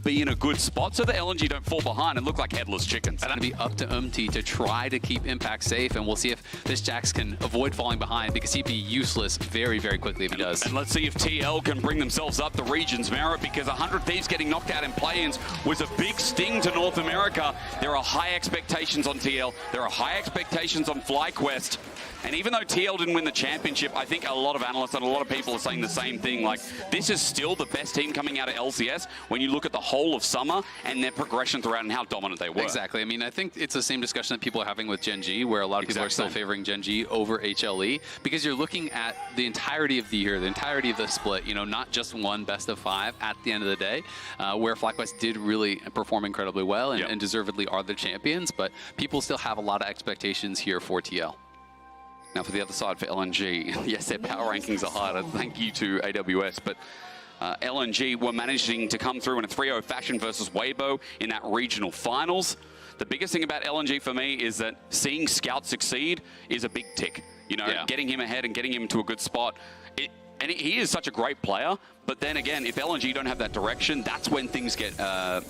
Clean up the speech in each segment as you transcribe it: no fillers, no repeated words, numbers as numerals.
be in a good spot so that LNG don't fall behind and look like headless chickens. It's going to be up to Umti to try to keep Impact safe, and we'll see if this Jax can avoid falling behind, because he'd be useless very, very quickly if he does. And let's see if TL can bring themselves up the region's merit, because 100 Thieves getting knocked out in play-ins was a big sting to North America. There are high expectations on TL. There are high expectations on FlyQuest. And even though TL didn't win the championship, I think a lot of analysts and a lot of people are saying the same thing. Like, this is still the best team coming out of LCS when you look at the whole of summer and their progression throughout and how dominant they were. Exactly. I mean, I think it's the same discussion that people are having with Gen G, where a lot of people are still favoring Gen G over HLE, because you're looking at the entirety of the year, the entirety of the split, you know, not just one best of 5 at the end of the day, where FlyQuest did really perform incredibly well and, and deservedly are the champions, but people still have a lot of expectations here for TL. Now for the other side for LNG, yes, their power rankings are higher. Thank you to AWS, but LNG were managing to come through in a 3-0 fashion versus Weibo in that regional finals. The biggest thing about LNG for me is that seeing Scout succeed is a big tick. You know, getting him ahead and getting him to a good spot. And he is such a great player, but then again, if LNG don't have that direction, that's when things get a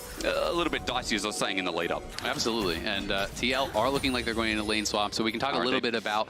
little bit dicey, as I was saying in the lead-up. Absolutely, and TL are looking like they're going into lane swap, so we can talk a little bit about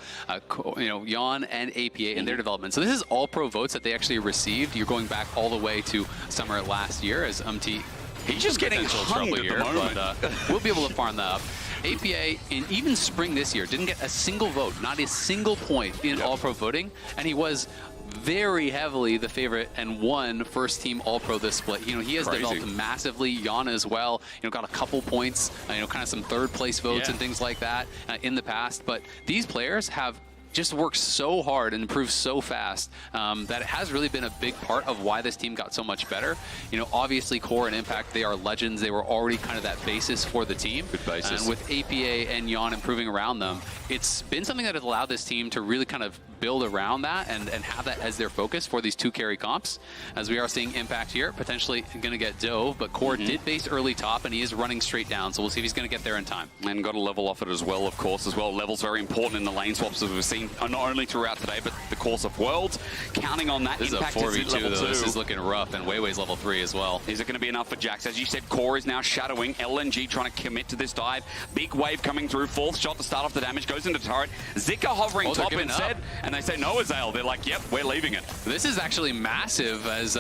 you know, Yon and APA and their development. So this is all pro votes that they actually received. You're going back all the way to summer last year, as Umti. He's just getting hung at the moment. But we'll be able to farm that up. APA, in even spring this year, didn't get a single vote, not a single point in all-pro voting, and he was very heavily the favorite and won first team all-pro this split. You know, he has developed massively. Yon as well, you know, got a couple points, you know, kind of some third place votes and things like that in the past. But these players have just worked so hard and improved so fast that it has really been a big part of why this team got so much better. You know, obviously Core and Impact, they are legends. They were already kind of that basis for the team. Good basis. And with APA and Yon improving around them, it's been something that has allowed this team to really kind of build around that and have that as their focus for these 2 carry comps. As we are seeing Impact here, potentially going to get Dove, but Core did base early top and he is running straight down, so we'll see if he's going to get there in time. And got a level off it as well, of course, as well. Level's very important in the lane swaps, as we've seen not only throughout today, but the course of Worlds. Counting on that. This Impact is a 4v2, level 2. This is looking rough, and Weiwei's level 3 as well. Is it going to be enough for Jax? As you said, Core is now shadowing. LNG trying to commit to this dive. Big wave coming through. 4th shot to start off the damage. Goes into turret. Zika hovering top instead. And they say no, Azale. They're like, yep, we're leaving it. This is actually massive, as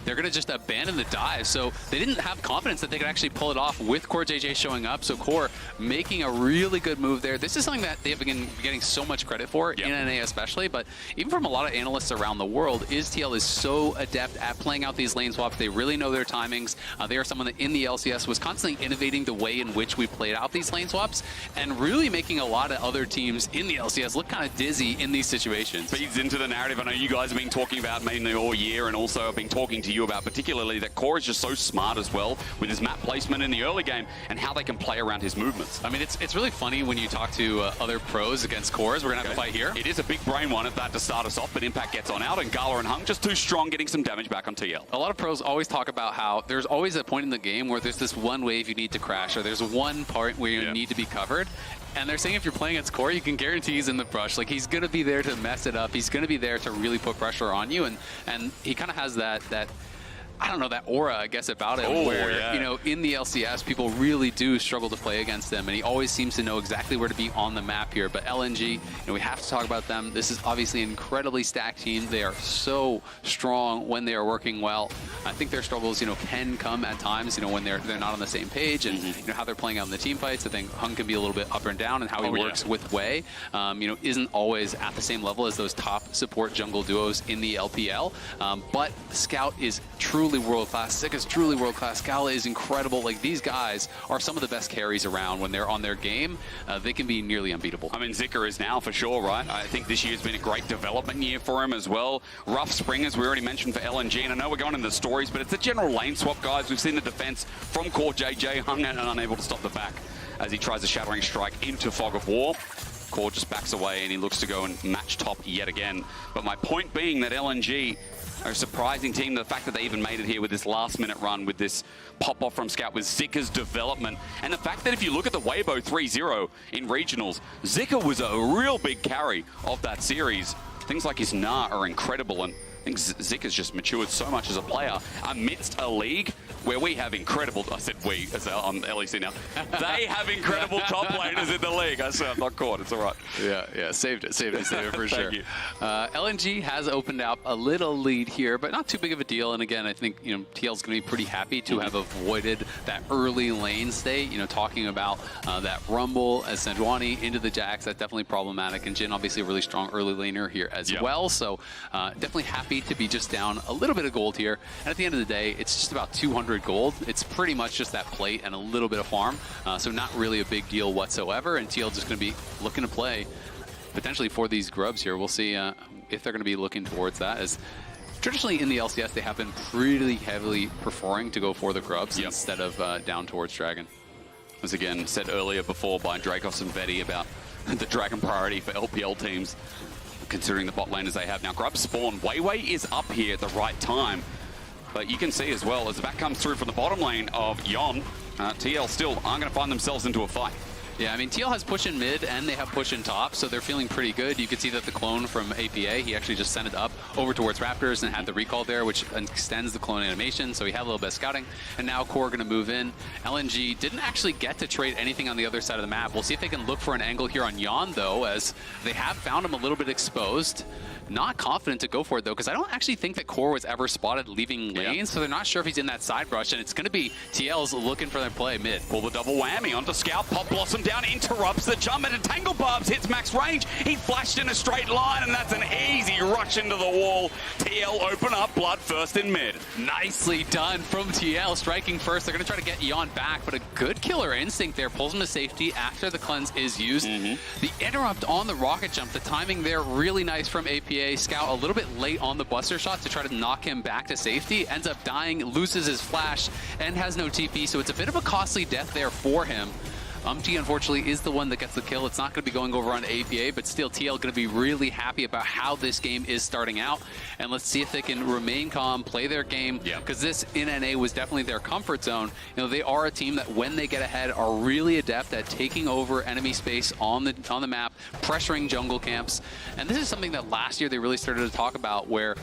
they're going to just abandon the dive. So they didn't have confidence that they could actually pull it off with Core JJ showing up. So Core making a really good move there. This is something that they've been getting so much credit for, in NA especially, but even from a lot of analysts around the world, TL is so adept at playing out these lane swaps. They really know their timings. They are someone that in the LCS was constantly innovating the way in which we played out these lane swaps and really making a lot of other teams in the LCS look kind of dizzy in these situations. Feeds into the narrative I know you guys have been talking about mainly all year, and also I've been talking to you about particularly that Core is just so smart as well with his map placement in the early game and how they can play around his movements. I mean, it's really funny when you talk to other pros against Cores. We're going to have to fight here. It is a big brain one at that to start us off, but Impact gets on out, and Gala and Hung just too strong, getting some damage back on TL. A lot of pros always talk about how there's always a point in the game where there's this one wave you need to crash, or there's one part where you need to be covered. And they're saying if you're playing against Core, you can guarantee he's in the brush. Like, he's going to be there to mess it up. He's going to be there to really put pressure on you. And he kind of has that I don't know, that aura, I guess, about him, where, you know, in the LCS, people really do struggle to play against him, and he always seems to know exactly where to be on the map here. But LNG, you know, we have to talk about them. This is obviously an incredibly stacked team. They are so strong when they are working well. I think their struggles, you know, can come at times, you know, when they're not on the same page, and, you know, how they're playing out in the team fights. I think Hung can be a little bit up and down, and how he works with Wei, you know, isn't always at the same level as those top support jungle duos in the LPL. But Scout is truly world-class. Zika is truly world-class. Gala is incredible. Like, these guys are some of the best carries around. When they're on their game, they can be nearly unbeatable. I mean, Zika is now for sure, right? I think this year's been a great development year for him as well. Rough spring, as we already mentioned, for LNG, and I know we're going into the stories, but it's a general lane swap, guys. We've seen the defense from Core JJ, Hung and unable to stop the back as he tries a shattering strike into Fog of War. Core just backs away and he looks to go and match top yet again. But my point being that LNG are a surprising team. The fact that they even made it here with this last-minute run, with this pop-off from Scout, with Zika's development, and the fact that if you look at the Weibo 3-0 in regionals, Zika was a real big carry of that series. Things like his Na are incredible, and think Zik has just matured so much as a player amidst a league where we have incredible, I said we, as I'm LEC now, they have incredible top laners in the league. I said I'm not caught, it's all right. Yeah, saved it for sure. Thank you. LNG has opened up a little lead here, but not too big of a deal. And again, I think, you know, TL's going to be pretty happy to have avoided that early lane state. You know, talking about that rumble as Sejuani into the Jax, that's definitely problematic. And Jhin, obviously a really strong early laner here as well. So definitely happy to be just down a little bit of gold here. And at the end of the day, it's just about 200 gold. It's pretty much just that plate and a little bit of farm. So not really a big deal whatsoever. And TL just going to be looking to play potentially for these grubs here. We'll see if they're going to be looking towards that. As traditionally in the LCS, they have been pretty heavily preferring to go for the grubs instead of down towards Dragon. As again said earlier before by Dracos and Vetty about the Dragon priority for LPL teams, considering the bot laners they have now. Grub spawn. Weiwei is up here at the right time. But you can see as well, as the back comes through from the bottom lane of Yon, TL still aren't going to find themselves into a fight. Yeah, I mean, TL has push in mid and they have push in top, so they're feeling pretty good. You could see that the clone from APA, he actually just sent it up over towards Raptors and had the recall there, which extends the clone animation, so he had a little bit of scouting. And now Core going to move in. LNG didn't actually get to trade anything on the other side of the map. We'll see if they can look for an angle here on Yon, though, as they have found him a little bit exposed. Not confident to go for it, though, because I don't actually think that Core was ever spotted leaving lane, so they're not sure if he's in that side brush, and it's going to be TL's looking for their play mid. Pull the double whammy onto Scout. Pop Blossom down, interrupts the jump, and Tangle Barbs hits max range. He flashed in a straight line, and that's an easy rush into the wall. TL open up, blood first in mid. Nicely done from TL, striking first. They're going to try to get Yon back, but a good killer instinct there. Pulls him to safety after the cleanse is used. The interrupt on the rocket jump, the timing there, really nice from APA. Scout a little bit late on the buster shot to try to knock him back to safety. Ends up dying, loses his flash, and has no TP, so it's a bit of a costly death there for him. Unfortunately, is the one that gets the kill. It's not going to be going over on APA, but still TL going to be really happy about how this game is starting out. And let's see if they can remain calm, play their game, because this in NA was definitely their comfort zone. You know, they are a team that when they get ahead are really adept at taking over enemy space on the map, pressuring jungle camps. And this is something that last year they really started to talk about, where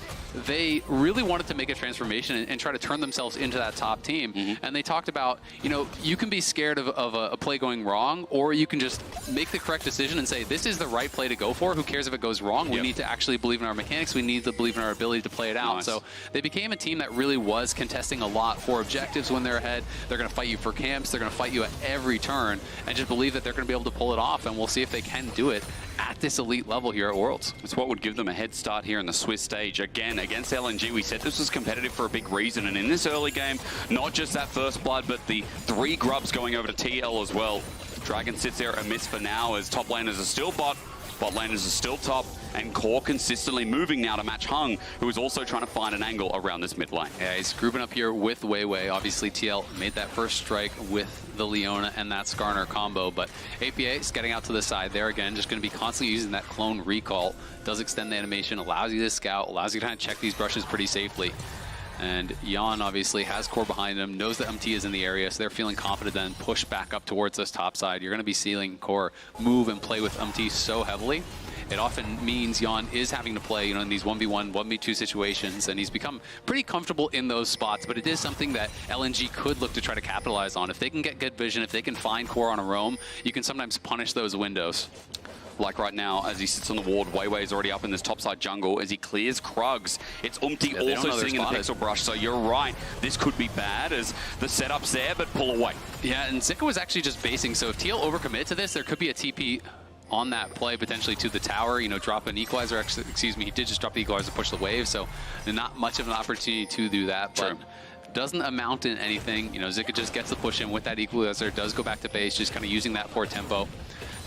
they really wanted to make a transformation and try to turn themselves into that top team. And they talked about, you know, you can be scared of a play going wrong, or you can just make the correct decision and say, this is the right play to go for. Who cares if it goes wrong? We need to actually believe in our mechanics. We need to believe in our ability to play it out. So they became a team that really was contesting a lot for objectives when they're ahead. They're going to fight you for camps. They're going to fight you at every turn, and just believe that they're going to be able to pull it off. And we'll see if they can do it at this elite level here at Worlds. It's what would give them a head start here in the Swiss stage. Again, against LNG, we said this was competitive for a big reason. And in this early game, not just that first blood, but the 3 grubs going over to TL as well. Dragon sits there amiss for now as top laners are still bot laners are still top, and Core consistently moving now to match Hung, who is also trying to find an angle around this mid lane. Yeah, he's grouping up here with Weiwei. Obviously, TL made that first strike with the Leona and that Skarner combo, but APA is getting out to the side there again, just going to be constantly using that clone recall. Does extend the animation, allows you to scout, allows you to kind of check these brushes pretty safely. And Yon obviously has Core behind him, knows that MT is in the area, so they're feeling confident then push back up towards this top side. You're going to be seeing Core move and play with MT so heavily. It often means Yon is having to play, you know, in these 1v1, 1v2 situations, and he's become pretty comfortable in those spots, but it is something that LNG could look to try to capitalize on. If they can get good vision, if they can find Core on a roam, you can sometimes punish those windows. Like right now, as he sits on the ward, Weiwei is already up in this topside jungle as he clears Krugs. It's Umti also sitting in the pixel brush, so you're right. This could be bad as the setup's there, but pull away. Yeah, and Zika was actually just basing, so if TL overcommit to this, there could be a TP on that play potentially to the tower, you know, drop an equalizer. Actually, excuse me, he did just drop the equalizer to push the wave, so not much of an opportunity to do that. But doesn't amount in anything. You know, Zika just gets the push in with that equalizer, does go back to base, just kind of using that for tempo.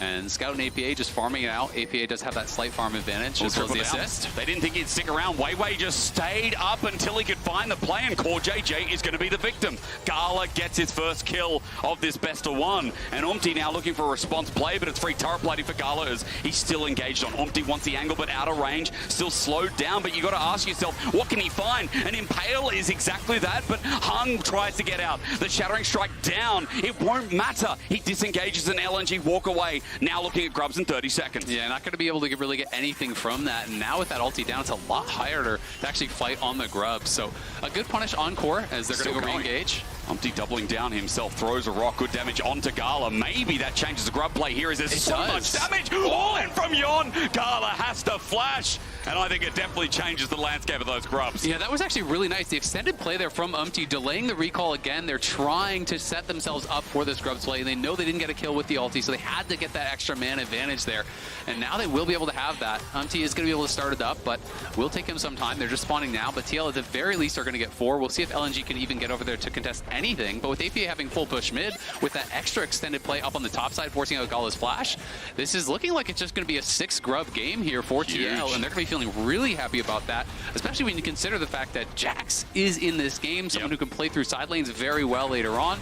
And Scout and APA just farming it out. APA does have that slight farm advantage as well as the assist. They didn't think he'd stick around. Weiwei just stayed up until he could find the play, and Core JJ is going to be the victim. Gala gets his first kill of this best of one, and Umti now looking for a response play, but it's free turret plating for Gala as he's still engaged on. Umti wants the angle, but out of range, still slowed down, but you got to ask yourself, what can he find? An Impale is exactly that, but Hung tries to get out. The Shattering Strike down. It won't matter. He disengages an LNG walk away. Now looking at Grubs in 30 seconds. Yeah, not going to be able to really get anything from that. And now with that ulti down, it's a lot harder to actually fight on the Grubs. So a good punish on Core as they're going to go re-engage. Umti doubling down himself, throws a rock, good damage onto Gala. Maybe that changes the Grub play here as there's so much damage. All in from Yon. Gala has to flash, and I think it definitely changes the landscape of those Grubs. Yeah, that was actually really nice. The extended play there from Umti, delaying the recall again. They're trying to set themselves up for this Grubs play. They know they didn't get a kill with the ulti, so they had to get that extra man advantage there. And now they will be able to have that. Umti is going to be able to start it up, but will take him some time. They're just spawning now, but TL at the very least are going to get 4. We'll see if LNG can even get over there to contest anything, but with APA having full push mid, with that extra extended play up on the top side, forcing out Gala's flash, this is looking like it's just going to be a 6 Grub game here for TL, and they're going to be feeling really happy about that, especially when you consider the fact that Jax is in this game, someone who can play through side lanes very well later on.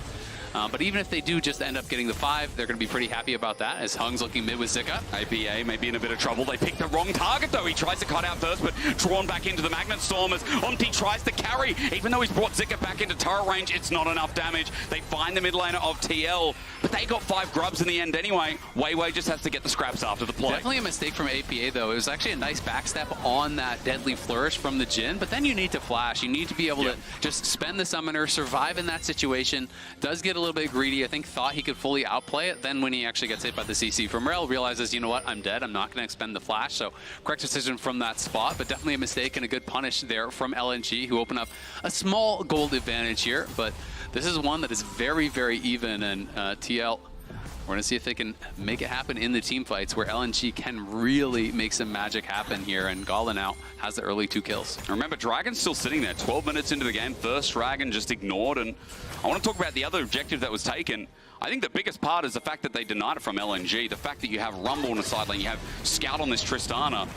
But even if they do just end up getting the 5, they're going to be pretty happy about that, as Hung's looking mid with Zika. APA may be in a bit of trouble. They picked the wrong target, though. He tries to cut out first, but drawn back into the Magnet Storm as Umti tries to carry. Even though he's brought Zika back into turret range, it's not enough damage. They find the mid laner of TL, but they got 5 Grubs in the end anyway. Weiwei just has to get the scraps after the play. Definitely a mistake from APA, though. It was actually a nice backstep on that Deadly Flourish from the Jhin, but then you need to flash. You need to be able to just spend the Summoner, survive in that situation. Does get a little bit greedy. I think thought he could fully outplay it. Then when he actually gets hit by the CC from Rel, realizes, you know what, I'm dead. I'm not going to expend the flash. So correct decision from that spot, but definitely a mistake and a good punish there from LNG, who open up a small gold advantage here. But this is one that is very, very even, and TL, we're going to see if they can make it happen in the team fights where LNG can really make some magic happen here, and Gala now has the early 2 kills. Remember, Dragon's still sitting there 12 minutes into the game. First Dragon just ignored, and I want to talk about the other objective that was taken. I think the biggest part is the fact that they denied it from LNG. The fact that you have Rumble on the side lane, you have Scout on this Tristana.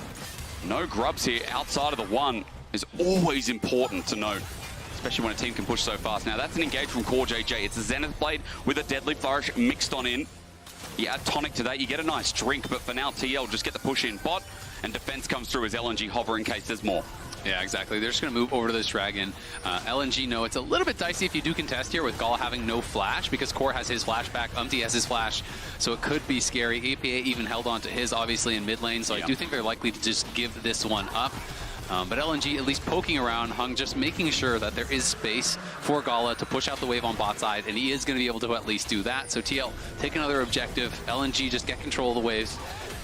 No Grubs here outside of the 1 is always important to note, especially when a team can push so fast. Now, that's an engage from Core JJ. It's a Zenith Blade with a Deadly Flourish mixed on in. You add Tonic to that, you get a nice drink, but for now, TL just get the push in bot, and defense comes through as LNG hover in case there's more. Yeah, exactly. They're just going to move over to this Dragon. LNG, no, it's a little bit dicey if you do contest here with Gala having no flash, because Core has his flash back, Umti has his flash, so it could be scary. APA even held on to his, obviously, in mid lane, so I do think they're likely to just give this one up. But LNG at least poking around, Hung just making sure that there is space for Gala to push out the wave on bot side, and he is going to be able to at least do that. So TL, take another objective. LNG just get control of the waves,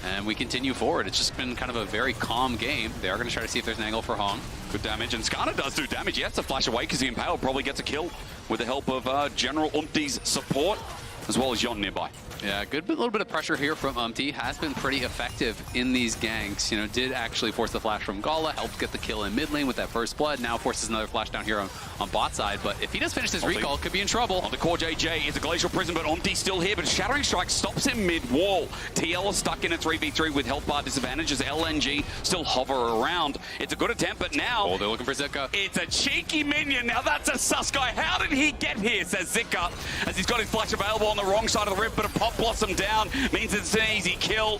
and we continue forward. It's just been kind of a very calm game. They are going to try to see if there's an angle for Hung. Good damage, and Skarner does do damage. He has to flash away because the Impale probably gets a kill with the help of General Umti's support, as well as Yon nearby. Yeah, good little bit of pressure here from Umti. Has been pretty effective in these ganks. You know, did actually force the flash from Gala, helped get the kill in mid lane with that first blood. Now forces another flash down here on bot side. But if he does finish this recall, could be in trouble. On the Core JJ is a Glacial Prison, but Umti's still here. But Shattering Strike stops him mid-wall. TL is stuck in a 3v3 with health bar disadvantages. LNG still hover around. It's a good attempt, but now... Oh, they're looking for Zika. It's a cheeky minion. Now that's a sus guy. How did he get here, says Zika, as he's got his flash available on the wrong side of the rift, but a Pop Blossom down means it's an easy kill.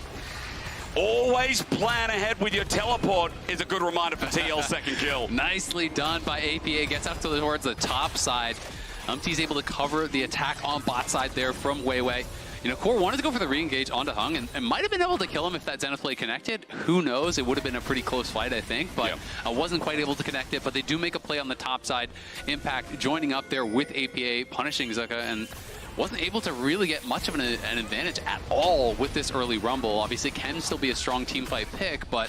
Always plan ahead with your teleport is a good reminder for TL's second kill. Nicely done by APA. Gets up towards the top side. Umti's able to cover the attack on bot side there from Weiwei. You know, Core wanted to go for the re-engage onto Hung and might have been able to kill him if that Zenith play connected. Who knows? It would have been a pretty close fight, I think, but I wasn't quite able to connect it. But they do make a play on the top side. Impact joining up there with APA, punishing Zika, and wasn't able to really get much of an advantage at all with this early Rumble. Obviously, can still be a strong team fight pick, but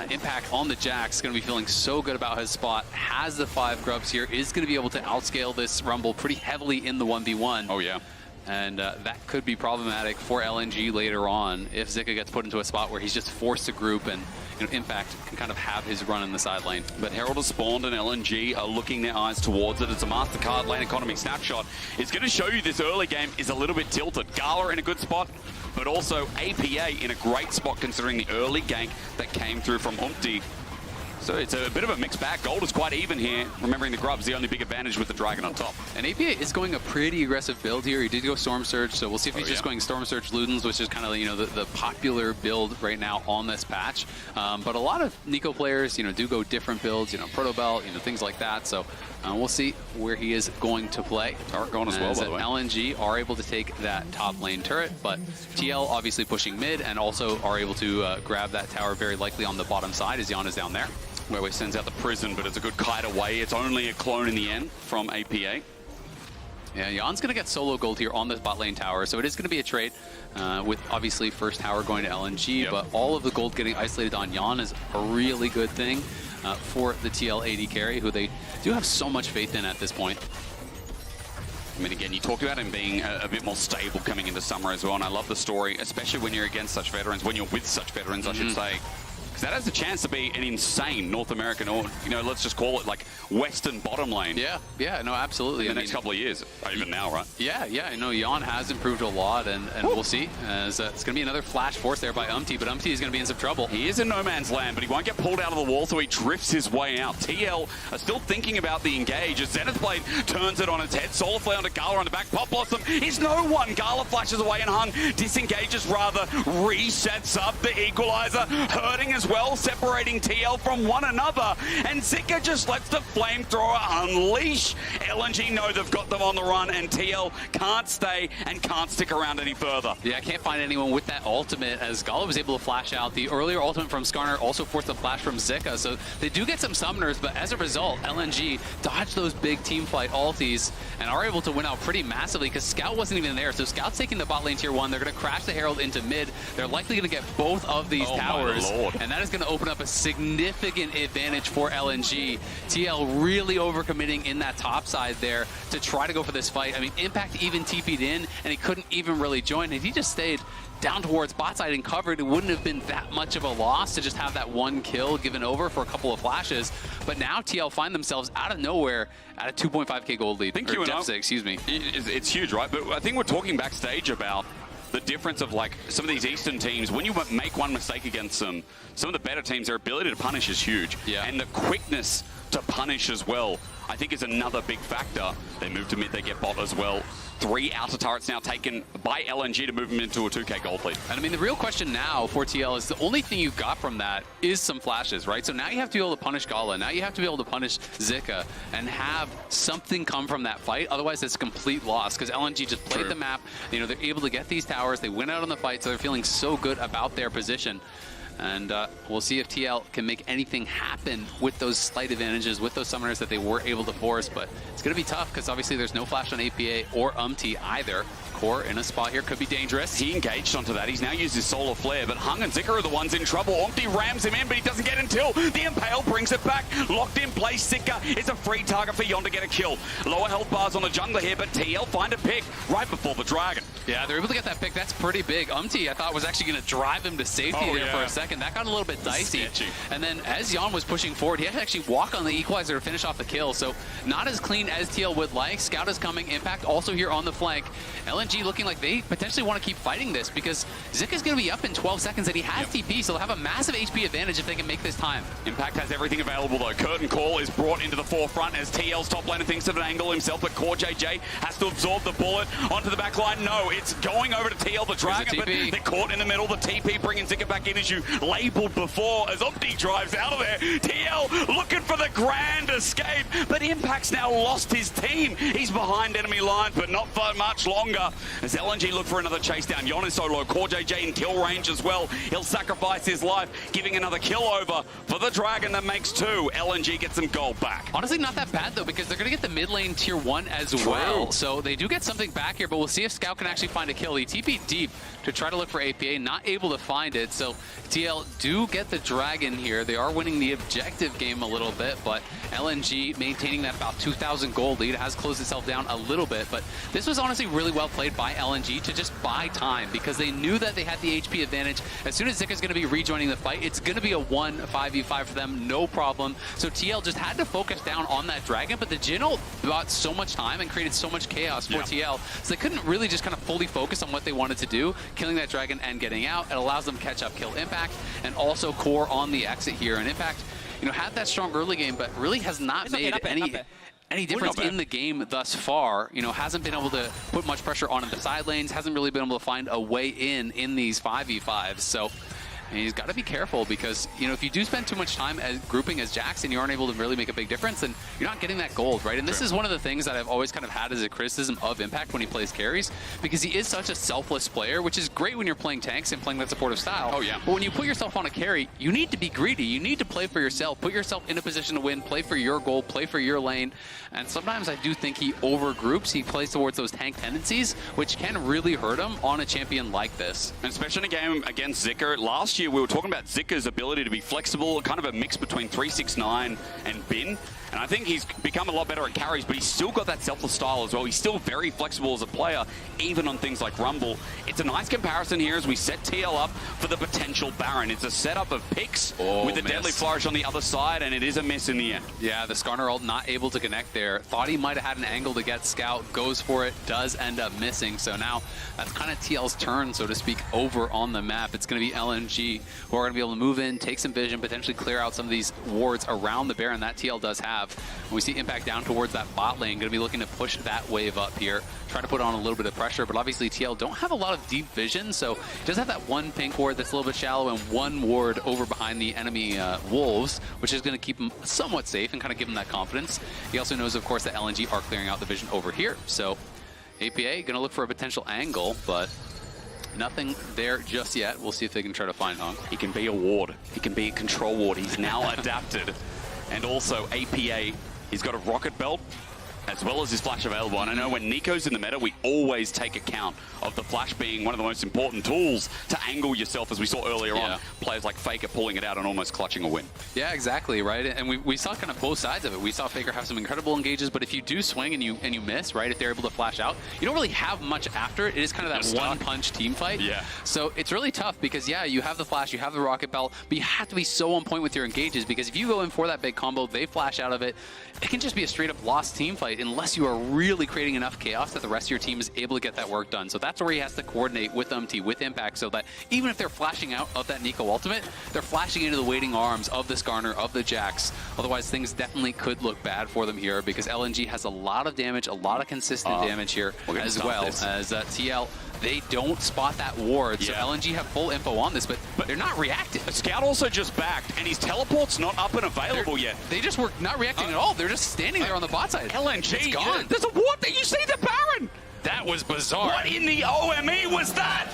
Impact on the Jax, going to be feeling so good about his spot. Has the 5 Grubs here, is going to be able to outscale this Rumble pretty heavily in the 1v1. Oh, yeah. And that could be problematic for LNG later on if Zika gets put into a spot where he's just forced to group and, you know, Impact can kind of have his run in the side lane. But Herald has spawned and LNG are looking their eyes towards it. It's a MasterCard lane economy snapshot. It's going to show you this early game is a little bit tilted. Gala in a good spot, but also APA in a great spot considering the early gank that came through from Umti. So it's a bit of a mixed bag. Gold is quite even here. Remembering the Grub's the only big advantage with the Dragon on top. And APA is going a pretty aggressive build here. He did go Storm Surge, so we'll see if he's just going Storm Surge Ludens, which is kind of, you know, the popular build right now on this patch. But a lot of Nico players, you know, do go different builds, you know, Proto Belt, you know, things like that. So we'll see where he is going to play. Turret going as well, by the way. LNG are able to take that top lane turret, but TL obviously pushing mid and also are able to grab that tower very likely on the bottom side as Jan is down there. Where he sends out the prison, but it's a good kite away. It's only a clone in the end from APA. Yeah, Jan's going to get solo gold here on this bot lane tower, so it is going to be a trade with obviously first tower going to LNG, but all of the gold getting isolated on Jan is a really good thing for the TL AD carry, who they do have so much faith in at this point. I mean, again, you talked about him being a bit more stable coming into summer as well, and I love the story, especially when you're against such veterans, when you're with such veterans, I should say. Because that has a chance to be an insane North American, or, you know, let's just call it like Western bottom lane. Yeah, no, absolutely. In the next couple of years, or even now, right? Yeah, I know Jan has improved a lot, and we'll see. As it's going to be another flash force there by Umti, but Umti is going to be in some trouble. He is in no man's land, but he won't get pulled out of the wall, so he drifts his way out. TL are still thinking about the engage as Zenith Blade turns it on its head. Solar Flare onto Gala on the back. Pop Blossom is no one. Gala flashes away and Hung disengages rather, resets up the equalizer, hurting as well, separating TL from one another, and Zika just lets the flamethrower unleash. LNG know they've got them on the run, and TL can't stay and can't stick around any further. Yeah, I can't find anyone with that ultimate, as Gala was able to flash out. The earlier ultimate from Skarner also forced a flash from Zika, so they do get some summoners, but as a result, LNG dodged those big team fight ultis and are able to win out pretty massively because Scout wasn't even there. So Scout's taking the bot lane tier 1. They're going to crash the Herald into mid. They're likely going to get both of these towers, and that is going to open up a significant advantage for LNG. TL really overcommitting in that top side there to try to go for this fight. I mean, Impact even TP'd in, and he couldn't even really join. If he just stayed down towards bot side and covered, it wouldn't have been that much of a loss to just have that one kill given over for a couple of flashes. But now TL find themselves out of nowhere at a 2.5k gold lead. Thank you, deficit, excuse me. It's huge, right? But I think we're talking backstage about the difference of like some of these Eastern teams, when you make one mistake against them, some of the better teams, their ability to punish is huge. Yeah. And the quickness to punish as well, I think is another big factor. They move to mid, they get bot as well. 3 outer turrets now taken by LNG to move them into a 2k gold lead. And I mean, the real question now for TL is the only thing you got from that is some flashes, right? So now you have to be able to punish Gala. Now you have to be able to punish Zika and have something come from that fight. Otherwise, it's a complete loss because LNG just played the map. You know, they're able to get these towers. They win out on the fight, so they're feeling so good about their position. And we'll see if TL can make anything happen with those slight advantages, with those summoners that they were able to force. But it's going to be tough because obviously there's no flash on APA or Umti either. Core in a spot here could be dangerous. He engaged onto that. He's now used his Solar Flare, but Hung and Zika are the ones in trouble. Umti rams him in, but he doesn't get until the Impale brings it back. Locked in place, Zika is a free target for Yon to get a kill. Lower health bars on the jungler here, but TL find a pick right before the Dragon. Yeah, they're able to get that pick. That's pretty big. Umti, I thought, was actually going to drive him to safety there for a second. That got a little bit dicey. Sketchy. And then as Jan was pushing forward, he had to actually walk on the equalizer to finish off the kill. So not as clean as TL would like. Scout is coming. Impact also here on the flank. LNG looking like they potentially want to keep fighting this because Zika's going to be up in 12 seconds and he has TP, so they'll have a massive HP advantage if they can make this time. Impact has everything available though. Curtain Call is brought into the forefront as TL's top laner thinks of an angle himself, but Core JJ has to absorb the bullet onto the back line. No, it's going over to TL the Dragon, but they're caught in the middle. The TP bringing Zika back in as you labeled before as Umti drives out of there. TL looking for the grand escape, but Impact's now lost his team. He's behind enemy lines, but not for much longer as LNG look for another chase down. Yon is so low. Core JJ in kill range as well. He'll sacrifice his life, giving another kill over for the Dragon that makes 2. LNG gets some gold back. Honestly, not that bad though, because they're going to get the mid lane tier 1 as well. So they do get something back here, but we'll see if Scout can actually find a kill. He TP'd deep to try to look for APA, not able to find it. So TL do get the Dragon here. They are winning the objective game a little bit, but LNG maintaining that about 2,000 gold lead has closed itself down a little bit. But this was honestly really well played by LNG to just buy time because they knew that they had the HP advantage. As soon as Zika's going to be rejoining the fight, it's going to be a 1-5v5 for them, no problem. So TL just had to focus down on that Dragon, but the Jin'll bought so much time and created so much chaos for TL, so they couldn't really just kind of fully focus on what they wanted to do, killing that Dragon and getting out. It allows them to catch up, kill Impact, and also Core on the exit here. And Impact, had that strong early game, but really has not made any difference in the game thus far. Hasn't been able to put much pressure on the side lanes, hasn't really been able to find a way in these 5v5s. So he's got to be careful because, if you do spend too much time grouping as Jax and you aren't able to really make a big difference, then you're not getting that gold, right? And this is one of the things that I've always kind of had as a criticism of Impact when he plays carries, because he is such a selfless player, which is great when you're playing tanks and playing that supportive style. Oh, yeah. But when you put yourself on a carry, you need to be greedy. You need to play for yourself, put yourself in a position to win, play for your goal, play for your lane. And sometimes I do think he overgroups. He plays towards those tank tendencies, which can really hurt him on a champion like this. And especially in a game against Zika. Last year, we were talking about Zika's ability to be flexible, kind of a mix between 369 and Bin. And I think he's become a lot better at carries, but he's still got that selfless style as well. He's still very flexible as a player, even on things like Rumble. It's a nice comparison here as we set TL up for the potential Baron. It's a setup of picks with a deadly flourish on the other side, and it is a miss in the end. Yeah, the Skarner ult not able to connect there. Thought he might have had an angle to get Scout, goes for it, does end up missing. So now that's kind of TL's turn, so to speak, over on the map. It's going to be LNG who are going to be able to move in, take some vision, potentially clear out some of these wards around the Baron that TL does have. We see Impact down towards that bot lane, going to be looking to push that wave up here, try to put on a little bit of pressure, but obviously TL don't have a lot of deep vision, so he does have that one pink ward that's a little bit shallow and one ward over behind the enemy wolves, which is going to keep him somewhat safe and kind of give him that confidence. He also knows, of course, that LNG are clearing out the vision over here, so APA going to look for a potential angle, but nothing there just yet. We'll see if they can try to find Hung. He can be a ward. He can be a control ward. He's now adapted. And also APA, he's got a rocket belt as well as his flash available. And I know when Nico's in the meta, we always take account of the flash being one of the most important tools to angle yourself, as we saw earlier on. Players like Faker pulling it out and almost clutching a win. Yeah, exactly, right? And we saw kind of both sides of it. We saw Faker have some incredible engages, but if you do swing and you miss, right, if they're able to flash out, you don't really have much after it. It is kind of that one-punch team fight. Yeah. So it's really tough because, yeah, you have the flash, you have the rocket belt, but you have to be so on point with your engages because if you go in for that big combo, they flash out of it, it can just be a straight-up lost team fight unless you are really creating enough chaos that the rest of your team is able to get that work done. So that's where he has to coordinate with UMT, with Impact, so that even if they're flashing out of that Nico ultimate, they're flashing into the waiting arms of the Skarner, of the Jax. Otherwise, things definitely could look bad for them here because LNG has a lot of damage, a lot of consistent damage here, as well as TL. They don't spot that ward, so LNG have full info on this, but they're not reacting. Scout also just backed, and his teleport's not up and available yet. They just were not reacting at all. They're just standing there on the bot side. LNG, it's gone. There's a ward that you see the Baron. That was bizarre. What in the OME was that?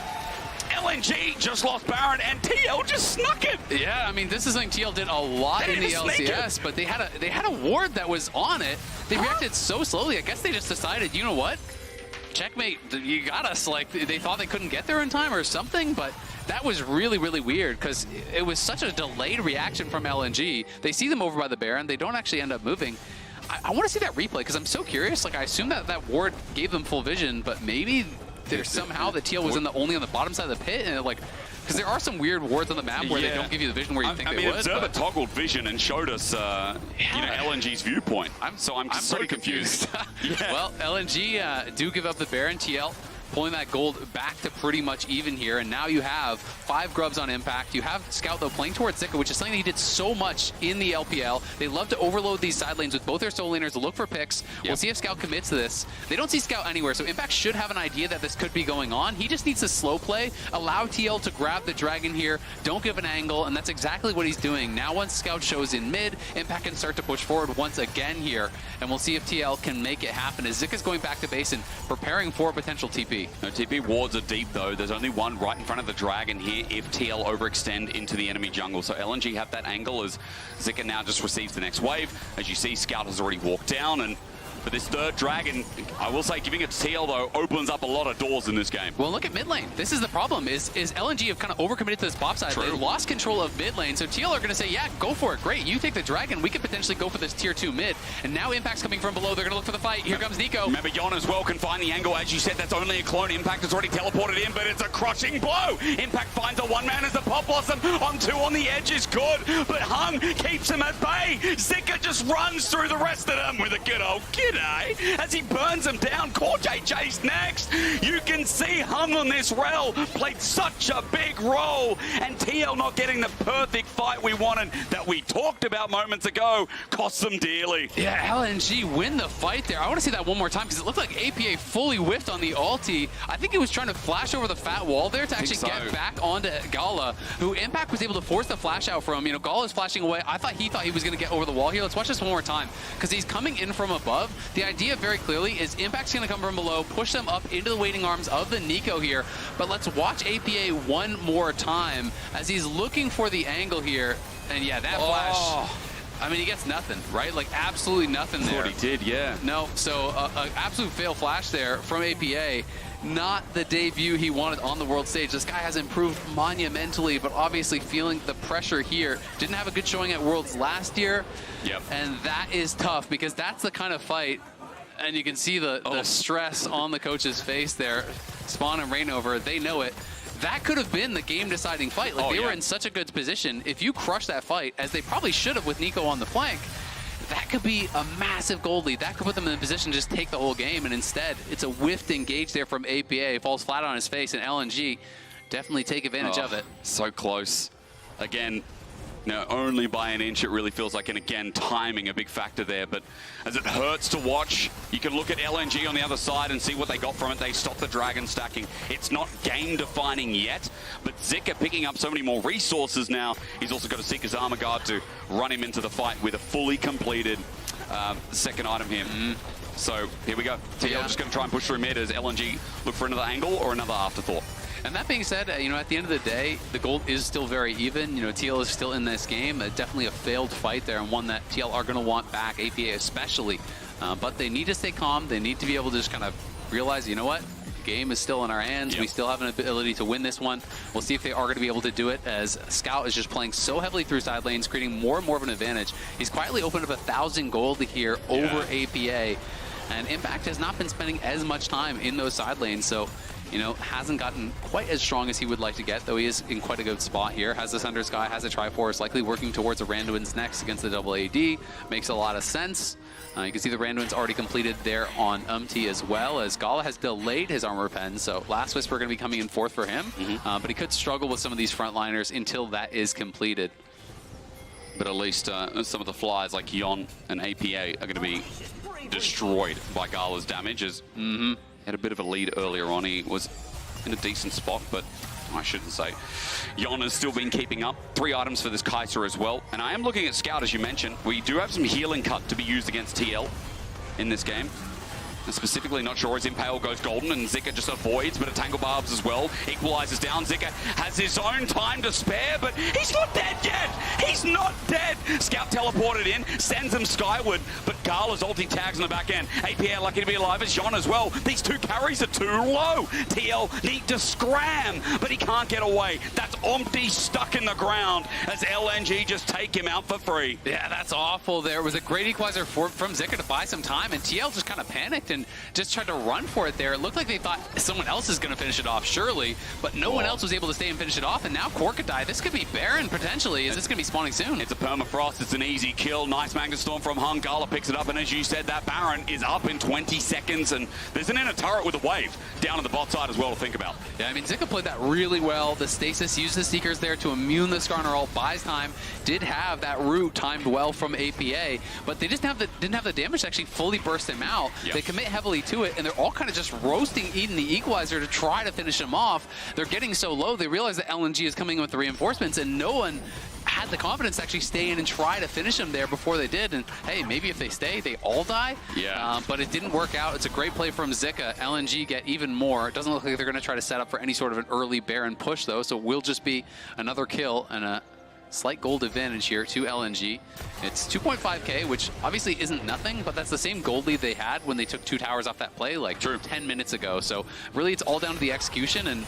LNG just lost Baron, and TL just snuck it. Yeah, I mean, this is something TL did a lot in the LCS, but they had a ward that was on it. They reacted so slowly. I guess they just decided, you know what? Checkmate, you got us. Like, they thought they couldn't get there in time or something, but that was really, really weird because it was such a delayed reaction from LNG. They see them over by the Baron. They don't actually end up moving. I want to see that replay because I'm so curious. Like, I assume that ward gave them full vision, but maybe there's somehow the TL was only on the bottom side of the pit, and like, because there are some weird wards on the map where they don't give you the vision where you think they would. Observer toggled vision and showed us, LNG's viewpoint. I'm pretty confused. Well, LNG do give up the Baron. TL pulling that gold back to pretty much even here, and now you have 5 grubs on Impact. You have Scout, though, playing towards Zika, which is something he did so much in the LPL. They love to overload these side lanes with both their solo laners to look for picks. We'll see if Scout commits to this. They don't see Scout anywhere, so Impact should have an idea that this could be going on. He just needs to slow play, allow TL to grab the dragon here, don't give an angle, and that's exactly what he's doing. Now once Scout shows in mid, Impact can start to push forward once again here, and we'll see if TL can make it happen as Zika's going back to base and preparing for a potential TP. No, TP wards are deep, though. There's only one right in front of the dragon here if TL overextend into the enemy jungle. So LNG have that angle as Zika now just receives the next wave. As you see, Scout has already walked down, and for this third dragon, I will say giving it to TL, though, opens up a lot of doors in this game. Well, look at mid lane. This is the problem, is LNG have kind of overcommitted to this bot side. They lost control of mid lane, so TL are going to say, yeah, go for it. Great, you take the dragon. We could potentially go for this tier 2 mid. And now Impact's coming from below. They're going to look for the fight. Here comes Nico. Remember, Yon as well can find the angle. As you said, that's only a clone. Impact has already teleported in, but it's a crushing blow. Impact finds a one-man as the Pop Blossom on 2 on the edge is good, but Hung keeps him at bay. Zika just runs through the rest of them with a good old kill. it, eh? As he burns him down, Core JJ's next. You can see Hung on this rel played such a big role, and TL not getting the perfect fight we wanted that we talked about moments ago cost them dearly. Yeah, LNG win the fight there. I want to see that one more time because it looked like APA fully whiffed on the ulti. I think he was trying to flash over the fat wall there to actually get back onto Gala, who Impact was able to force the flash out from. You know, Gala's flashing away. I thought he was going to get over the wall here. Let's watch this one more time because he's coming in from above. The idea very clearly is Impact's going to come from below, push them up into the waiting arms of the Nico here. But let's watch APA one more time as he's looking for the angle here. And yeah, that flash. I mean, he gets nothing, right? Like, absolutely nothing there. That's what he did, yeah. No, so an absolute fail flash there from APA. Not the debut he wanted on the world stage. This guy has improved monumentally, but obviously feeling the pressure here. Didn't have a good showing at Worlds last year. Yep. And that is tough because that's the kind of fight, and you can see the stress on the coach's face there. Spawn and Rainover, they know it. That could have been the game-deciding fight. Like, they were in such a good position. If you crush that fight, as they probably should have with Nico on the flank, that could be a massive gold lead. That could put them in a position to just take the whole game, and instead, it's a whiffed engage there from APA. Falls flat on his face, and LNG definitely take advantage of it. So close. Again, no, only by an inch it really feels like, and again, timing a big factor there, but as it hurts to watch, you can look at LNG on the other side and see what they got from it. They stopped the Dragon stacking. It's not game-defining yet, but Zika picking up so many more resources now. He's also got to seek his armor guard to run him into the fight with a fully completed second item here. So here we go. TL just going to try and push through mid as LNG look for another angle or another afterthought. And that being said, you know, at the end of the day, the gold is still very even. You know, TL is still in this game. Definitely a failed fight there, and one that TL are going to want back, APA especially. But they need to stay calm. They need to be able to just kind of realize, you know what? The game is still in our hands. We still have an ability to win this one. We'll see if they are going to be able to do it, as Scout is just playing so heavily through side lanes, creating more and more of an advantage. He's quietly opened up 1,000 gold here over APA. And Impact has not been spending as much time in those side lanes, so you know, hasn't gotten quite as strong as he would like to get, though he is in quite a good spot here. Has the Thunder Sky, has a Triforce, likely working towards a Randuin's next against the double AD. Makes a lot of sense. You can see the Randuin's already completed there on Umti as well, as Gala has delayed his armor pen, so Last Whisper going to be coming in fourth for him. But he could struggle with some of these frontliners until that is completed. But at least some of the flies like Yon and APA are going to be destroyed by Gala's damage, as had a bit of a lead earlier on. He was in a decent spot, but I shouldn't say. Yon has still been keeping up. 3 items for this Kaiser as well. And I am looking at Scout, as you mentioned. We do have some healing cut to be used against TL in this game. And specifically, not sure as Impale goes golden and Zika just avoids, but a Tangle Barbs as well. Equalizes down. Zika has his own time to spare, but he's not dead yet. He's not dead. Scout teleported in, sends him skyward, but Gala's ulti tags on the back end. APA lucky to be alive as Jean as well. These 2 carries are too low. TL need to scram, but he can't get away. That's Omti stuck in the ground as LNG just take him out for free. Yeah, that's awful. There was a great equalizer from Zika to buy some time, and TL just kind of panicked and just tried to run for it there. It looked like they thought someone else is going to finish it off, surely, but no one else was able to stay and finish it off, and now Core could die. This could be Baron, potentially. Is this going to be spawning soon? It's a permafrost. It's an easy kill. Nice Magnet Storm from Hung. Gala picks it up, and as you said, that Baron is up in 20 seconds, and there's an inner turret with a wave down on the bot side as well to think about. Yeah, I mean, Zika played that really well. The Stasis used the Seekers there to immune the Skarner ult, buys time, did have that root timed well from APA, but they just didn't have the damage to actually fully burst him out. They commit heavily to it, and they're all kind of just roasting, eating the equalizer to try to finish him off. They're getting so low, they realize that LNG is coming in with the reinforcements, and no one had the confidence to actually stay in and try to finish him there before they did. And hey, maybe if they stay, they all die. But it didn't work out. It's a great play from Zika. LNG get even more. It doesn't look like they're going to try to set up for any sort of an early Baron push, though, so it will just be another kill and a slight gold advantage here to LNG. It's 2.5k, which obviously isn't nothing, but that's the same gold lead they had when they took 2 towers off that play like 10 minutes ago. So really it's all down to the execution, and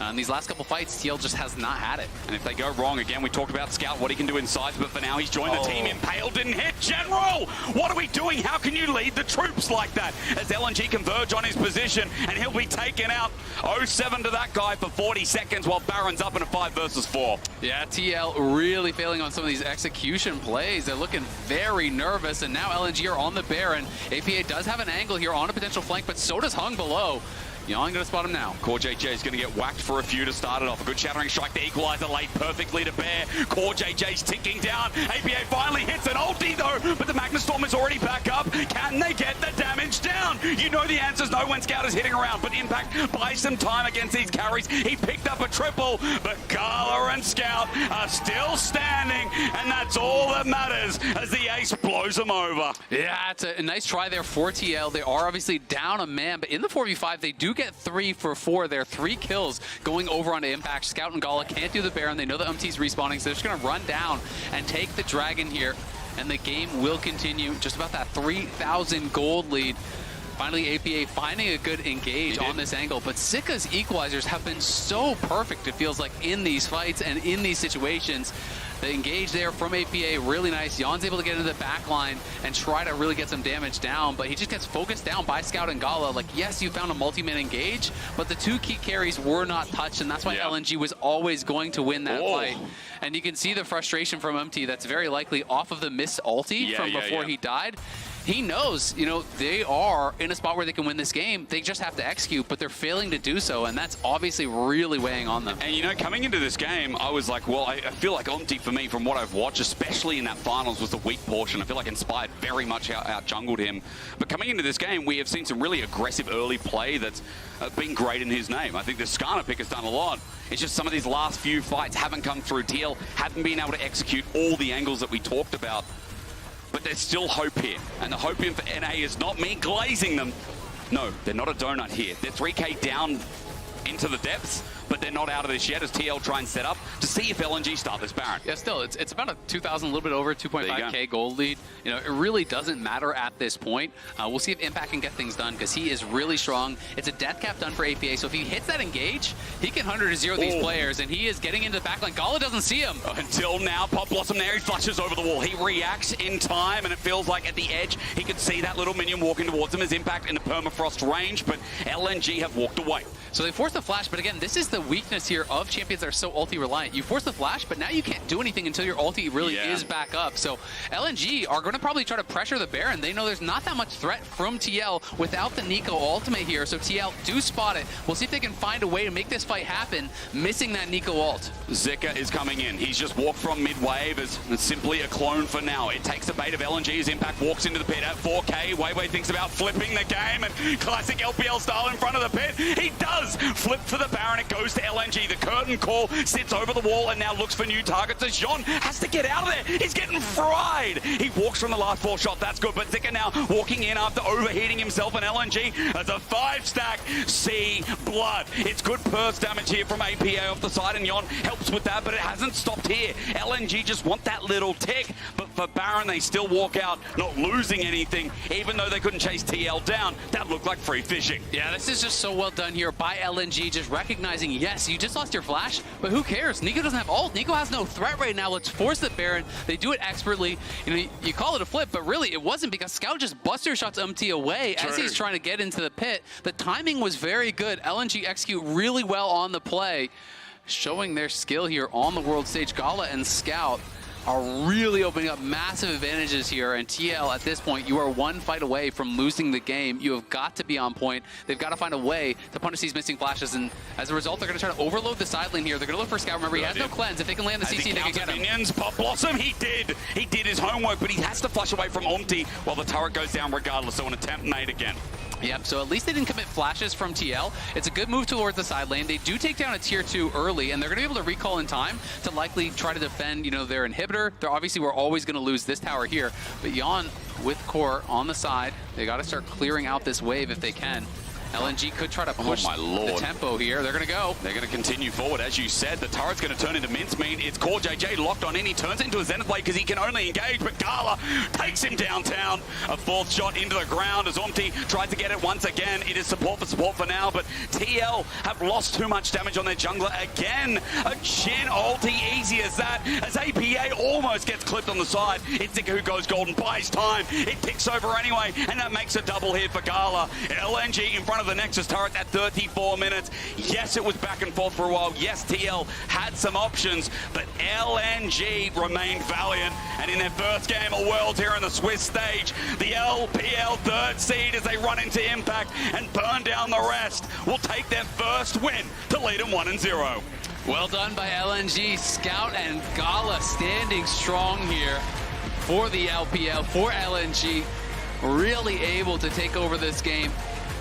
In these last couple fights, TL just has not had it. And if they go wrong, again, we talked about Scout, what he can do inside, but for now he's joined the team. Impale didn't hit. General, what are we doing? How can you lead the troops like that? As LNG converge on his position, and he'll be taken out. 0-7 to that guy for 40 seconds while Baron's up in a 5 versus 4. Yeah, TL really failing on some of these execution plays. They're looking very nervous, and now LNG are on the Baron. APA does have an angle here on a potential flank, but so does Hung below. Yon gonna spot him now. Core JJ is gonna get whacked for a few to start it off. A good shattering strike to equalizer laid perfectly to Bear. Core JJ's ticking down. APA finally hits an ulti though, but the Magnus Storm is already back up. Can they get the damage down? You know the answer's no when Scout is hitting around, but Impact buys some time against these carries. He picked up a triple, but Gala and Scout are still standing, and that's all that matters as the ace blows them over. Yeah, it's a nice try there for TL. They are obviously down a man, but in the 4v5, they do get 3 for 4 there. 3 kills going over onto Impact. Scout and Gala can't do the Baron. They know the UMT's respawning, so they're just going to run down and take the Dragon here. And the game will continue. Just about that 3,000 gold lead. Finally, APA finding a good engage on this angle, but Sika's equalizers have been so perfect, it feels like, in these fights and in these situations. The engage there from APA, really nice. Yon's able to get into the back line and try to really get some damage down, but he just gets focused down by Scout and Gala. Like, yes, you found a multi-man engage, but the 2 key carries were not touched, and that's why LNG was always going to win that fight. And you can see the frustration from MT that's very likely off of the missed ulti from before he died. He knows, you know, they are in a spot where they can win this game. They just have to execute, but they're failing to do so, and that's obviously really weighing on them. And, you know, coming into this game, I was like, well, I feel like Omti, for me, from what I've watched, especially in that finals, was the weak portion. I feel like Inspired very much out-jungled him. But coming into this game, we have seen some really aggressive early play that's been great in his name. I think the Skarner pick has done a lot. It's just some of these last few fights haven't come through. TL haven't been able to execute all the angles that we talked about. But there's still hope here. And the hope in for NA is not me glazing them. No, they're not a donut here. They're 3K down into the depths, but they're not out of this yet as TL try and set up to see if LNG start this Baron. Yeah, still, it's about a 2,000, a little bit over, 2.5K gold lead. You know, it really doesn't matter at this point. We'll see if Impact can get things done because he is really strong. It's a death cap done for APA, so if he hits that engage, he can 100-0 these players, and he is getting into the backline. Gala doesn't see him. Until now, Pop Blossom there, he flushes over the wall. He reacts in time, and it feels like at the edge, he could see that little minion walking towards him as Impact in the permafrost range, but LNG have walked away. So they force the flash, but again, this is the weakness here of champions that are so ulti-reliant. You force the flash, but now you can't do anything until your ulti really is back up. So LNG are going to probably try to pressure the Baron. They know there's not that much threat from TL without the Nico ultimate here, so TL do spot it. We'll see if they can find a way to make this fight happen, missing that Nico ult. Zika is coming in. He's just walked from mid-wave as simply a clone for now. It takes the bait of LNG as Impact walks into the pit at 4K. Weiwei thinks about flipping the game, and classic LPL style in front of the pit. He does flip for the Baron. It goes to LNG. The curtain call sits over the wall and now looks for new targets as Jean has to get out of there. He's getting fried. He walks from the last 4 shot. That's good. But Zika now walking in after overheating himself, and LNG as a 5-stack. See blood. It's good burst damage here from APA off the side, and Yon helps with that, but it hasn't stopped here. LNG just want that little tick, but for Baron, they still walk out not losing anything, even though they couldn't chase TL down. That looked like free fishing. Yeah, this is just so well done here by LNG, just recognizing, yes, you just lost your flash, but who cares? Nico doesn't have ult. Nico has no threat right now. Let's force the Baron. They do it expertly. You know, you call it a flip, but really it wasn't, because Scout just buster shots MT away as he's trying to get into the pit. The timing was very good. LNG execute really well on the play, showing their skill here on the world stage. Gala and Scout are really opening up massive advantages here, and TL at this point, you are 1 fight away from losing the game. You have got to be on point. They've got to find a way to punish these missing flashes, and as a result, they're going to try to overload the side lane here. They're going to look for Scout. Remember, he has no cleanse. If they can land the CC, they can get him. Minions, Pop Blossom, he did his homework, but he has to flush away from Omti while the turret goes down regardless, so an attempt made again. Yep, so at least they didn't commit flashes from TL. It's a good move towards the side lane. They do take down a tier 2 early, and they're going to be able to recall in time to likely try to defend, you know, their inhibitor. They're obviously, we're always going to lose this tower here, but Yon with Core on the side, they got to start clearing out this wave if they can. LNG could try to push my Lord. the tempo here. They're going to go. They're going to continue forward. As you said, the turret's going to turn into mincemeat. It's Core JJ locked on in. He turns into a Zenith blade because he can only engage, but Gala takes him downtown. A fourth shot into the ground as Umti tries to get it once again. It is support for now, but TL have lost too much damage on their jungler again. A Chin ulti, easy as that, as APA almost gets clipped on the side. It's Zika who goes golden, buys time. It ticks over anyway, and that makes a double hit for Gala. LNG in front of the Nexus turret at 34 minutes. Yes, it was back and forth for a while. Yes, TL had some options, but LNG remained valiant. And in their first game of Worlds here in the Swiss stage, the LPL third seed as they run into Impact and burn down the rest will take their first win to lead them 1-0. Well done by LNG. Scout and Gala standing strong here for the LPL, for LNG. Really able to take over this game.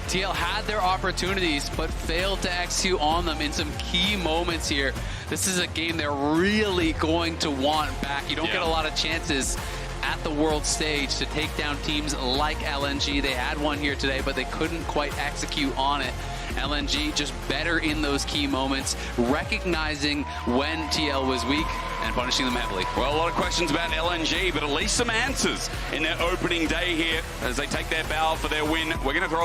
TL had their opportunities, but failed to execute on them in some key moments here. This is a game they're really going to want back. You don't get a lot of chances at the world stage to take down teams like LNG. They had one here today, but they couldn't quite execute on it. LNG just better in those key moments, recognizing when TL was weak and punishing them heavily. Well, a lot of questions about LNG, but at least some answers in their opening day here as they take their bow for their win. We're going to throw